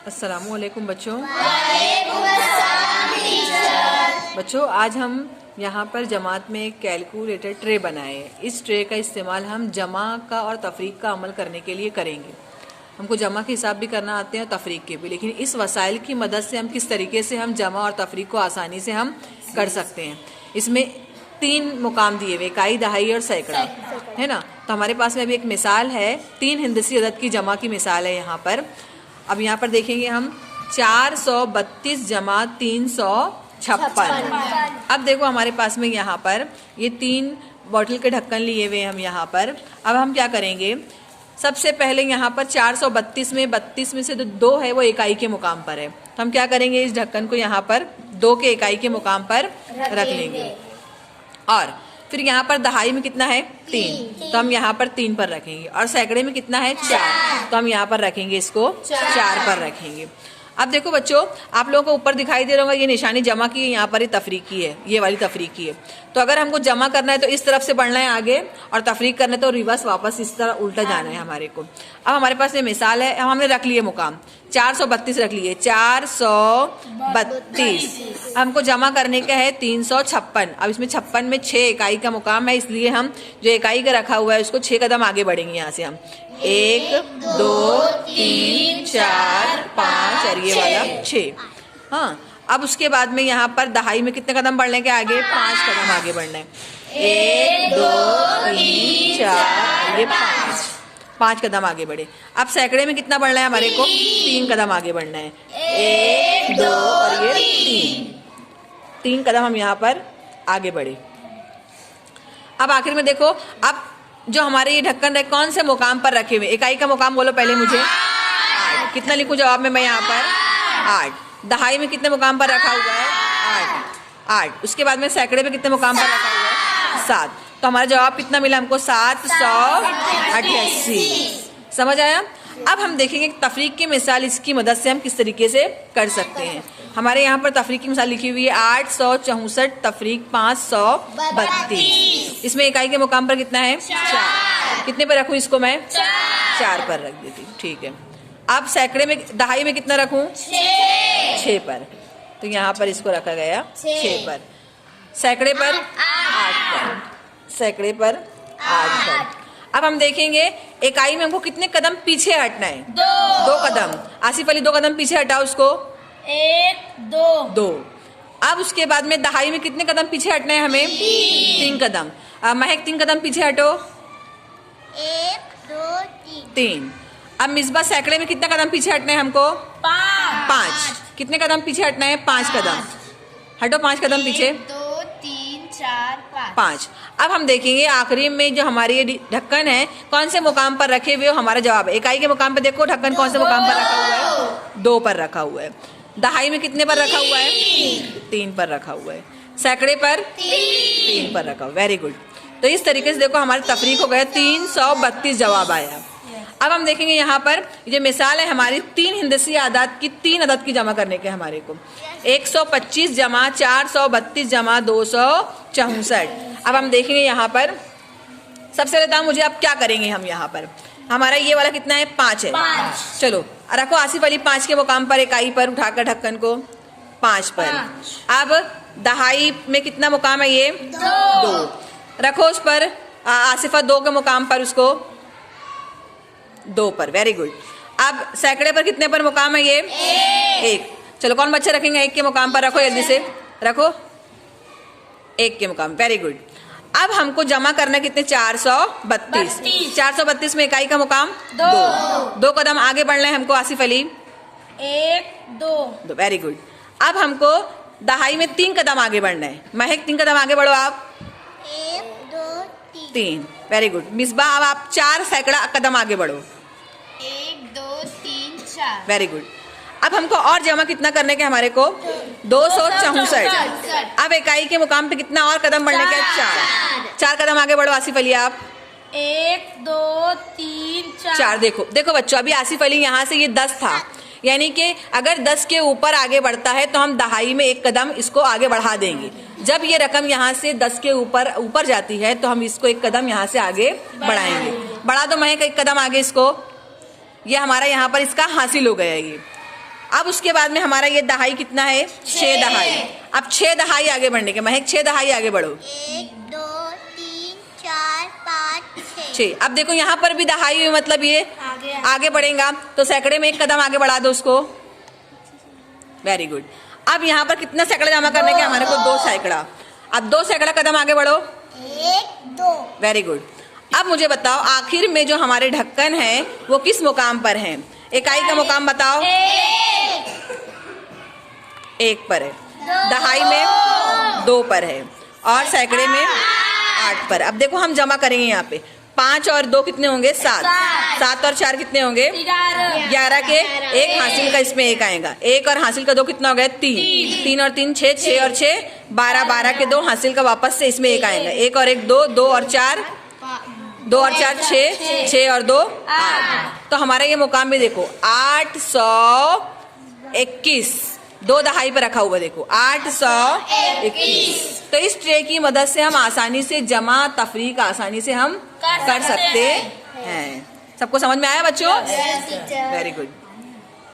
अस्सलामुअलैकुम बच्चों। बच्चों आज हम यहाँ पर जमात में एक कैलकुलेटर ट्रे बनाए हैं। इस ट्रे का इस्तेमाल हम जमा का और तफरीक का अमल करने के लिए करेंगे। हमको जमा के हिसाब भी करना आते हैं और तफरीक के भी, लेकिन इस वसाइल की मदद से हम किस तरीके से हम जमा और तफरीक को आसानी से हम कर सकते हैं। इसमें 3 मुकाम दिए हुए, इकाई, दहाई और सैकड़ा, है ना। तो हमारे पास में अभी एक मिसाल है, 3 हिंदसी अदद की जमा की मिसाल है यहाँ पर। अब यहाँ पर देखेंगे हम 432 जमा 356। अब देखो हमारे पास में यहाँ पर ये 3 बॉटल के ढक्कन लिए हुए हम यहाँ पर। अब हम क्या करेंगे, सबसे पहले यहाँ पर 432 में 32 में से 2 है वो इकाई के मुकाम पर है, तो हम क्या करेंगे, इस ढक्कन को यहाँ पर 2 के इकाई के मुकाम पर रख लेंगे। और फिर यहाँ पर दहाई में कितना है 3, तो हम यहाँ पर 3 पर रखेंगे। और सैकड़े में कितना है 4, तो हम यहाँ पर रखेंगे, इसको 4 पर रखेंगे। अब देखो बच्चों, आप लोगों को ऊपर दिखाई दे रहा होगा ये निशानी जमा की है, यहाँ पर ये तफरीक की है, ये वाली तफरीक की है। तो अगर हमको जमा करना है तो इस तरफ से बढ़ना है आगे, और तफरीक करना है तो रिवर्स वापस इस तरह उल्टा जाना है हमारे को। अब हमारे पास ये मिसाल है, हमने रख लिए मुकाम 432 रख लिए, 432। हमको जमा करने का है 356। अब इसमें 56 में 6 इकाई का मुकाम है, इसलिए हम जो इकाई का रखा हुआ है उसको 6 कदम आगे बढ़ेंगे। यहाँ से हम 1 2 3 4 5 और ये वाला 6। हाँ, अब उसके बाद में यहाँ पर दहाई में कितने कदम बढ़ने के आगे, 5 कदम आगे बढ़ना है। 1 2 3 4 ये 5 कदम आगे बढ़े। अब सैकड़े में कितना बढ़ना है हमारे को, 3 कदम आगे बढ़ना है। 1 2 और ये 3 कदम हम यहाँ पर आगे बढ़े। अब आखिर में देखो, अब जो हमारे ये ढक्कन है कौन से मुकाम पर रखे हुए, इकाई का मुकाम बोलो पहले मुझे। 8। कितना लिखूं जवाब में मैं यहाँ पर 8। दहाई में कितने मुकाम पर रखा हुआ है 8। उसके बाद में सैकड़े में कितने मुकाम पर रखा हुआ है 7। तो हमारा जवाब कितना मिला हमको, 788। समझ आया। अब हम देखेंगे तफरीक की मिसाल, इसकी मदद से हम किस तरीके से कर सकते हैं। हमारे यहाँ पर तफरीक की मिसाल लिखी हुई है 864 तफरीक 532। इसमें इकाई के मुकाम पर कितना है 4। कितने पर रखूं इसको मैं, 4 पर रख देती हूँ, ठीक है। अब सैकड़े में दहाई में कितना रखूं, 6 पर, तो यहाँ पर इसको रखा गया 6 पर। सैकड़े पर 8 पर, सैकड़े पर 8 पर। अब हम देखेंगे इकाई में हमको कितने कदम पीछे हटना है, 2 कदम। आसिफ अली 2 कदम पीछे हटाओ उसको, 1 2। अब उसके बाद में दहाई में कितने कदम पीछे हटना है हमें, 3 कदम। महक 3 कदम पीछे हटो, 1 2 3। अब मिसबा सैकड़े में कितना कदम पीछे हटना है हमको, 5। कितने कदम पीछे हटना है, 5 कदम। हटो 5 कदम पीछे, 1 2 3 4 5। अब हम देखेंगे आखिरी में जो हमारी ये ढक्कन है कौन से मुकाम पर रखे हुए हो, हमारा जवाब है। इकाई के मुकाम पर देखो ढक्कन कौन से मुकाम पर रखा हुआ है, 2 पर रखा हुआ है। दहाई में कितने पर रखा हुआ है, 3 पर रखा हुआ है। सैकड़े पर 3 पर रखा हुआ। Very good. तो इस तरीके से देखो हमारी तफरीक हो गया, 332 जवाब आया। अब हम देखेंगे यहाँ पर ये मिसाल है हमारी 3 हिंदसी आदात की, 3 अदद की जमा करने के हमारे को 125 जमा 432 जमा 264। अब हम देखेंगे यहाँ पर सबसे पहले मुझे अब क्या करेंगे हम, यहाँ पर हमारा ये वाला कितना है 5 है। चलो रखो आसिफ अली 5 के मुकाम पर, इकाई पर उठाकर ढक्कन को 5 पर। अब दहाई में कितना मुकाम है ये 2 रखो उस पर, आसिफा 2 के मुकाम पर उसको 2 पर। Very good. अब सैकड़े पर कितने पर मुकाम है ये 1। चलो कौन बच्चे रखेंगे 1 के मुकाम पर, रखो जल्दी से रखो 1 के मुकाम। Very good. अब हमको जमा करना कितने, 432। 432 में इकाई का मुकाम 2 कदम आगे बढ़ना है हमको आसिफ अली, 1 2। Very good. अब हमको दहाई में 3 कदम आगे बढ़ना है। महक 3 कदम आगे बढ़ो आप, 1 2 3। Very good. मिसबा अब आप 4 सैकड़ा कदम आगे बढ़ो, 1 2 3 4। Very good. अब हमको और जमा कितना करने के हमारे को, 264। अब इकाई के मुकाम पे कितना और कदम बढ़ने के, 4 कदम आगे बढ़ो आसिफ अली आप, 1 2 3 4। देखो बच्चों, अभी आसिफ अली यहाँ से ये 10 था, यानी कि अगर 10 के ऊपर आगे बढ़ता है तो हम दहाई में 1 कदम इसको आगे बढ़ा देंगे। जब ये रकम यहाँ से 10 के ऊपर जाती है तो हम इसको 1 कदम यहाँ से आगे बढ़ाएंगे। बढ़ा दो महक 1 कदम आगे इसको, ये हमारा यहाँ पर इसका हासिल हो गया ये। अब उसके बाद में हमारा ये दहाई कितना है? 6 दहाई। अब 6 दहाई आगे बढ़ने के, महक 6 दहाई आगे बढ़ो। 1 2 3 4 5 6। अब देखो यहाँ पर भी दहाई हुई, मतलब ये आगे बढ़ेगा तो सैकड़े में 1 कदम आगे बढ़ा दो उसको। Very good. अब यहाँ पर कितना सैकड़ा जमा करने के? हमारे को 2 सैकड़ा। अब 2 सैकड़ा कदम आगे बढ़ो। 1 2। Very good. अब मुझे बताओ आखिर में जो हमारे ढक्कन है वो किस मुकाम पर है? इकाई का मुकाम बताओ। 1 पर है, दहाई में 2 पर है और सैकड़े में 8 पर। अब देखो हम जमा करेंगे यहाँ पे 5 और 2 कितने होंगे? 7। 7 और 4 कितने होंगे? 11 के 1 हासिल का इसमें 1 आएगा। 1 और हासिल का 2 कितना हो गया? 3। 3 और 3 6, 6 और 6 12, 12 के 2 हासिल का वापस से इसमें 1 आएगा। 1 और 1 2, 2 और 4 2 और 4 6, 6 और 2 8। तो हमारा ये मुकाम भी देखो 821, 2 दहाई पर रखा हुआ देखो 821। तो इस ट्रे की मदद से हम आसानी से जमा तफरीक आसानी से हम कर सकते हैं। सबको समझ में आया बच्चों? Very good.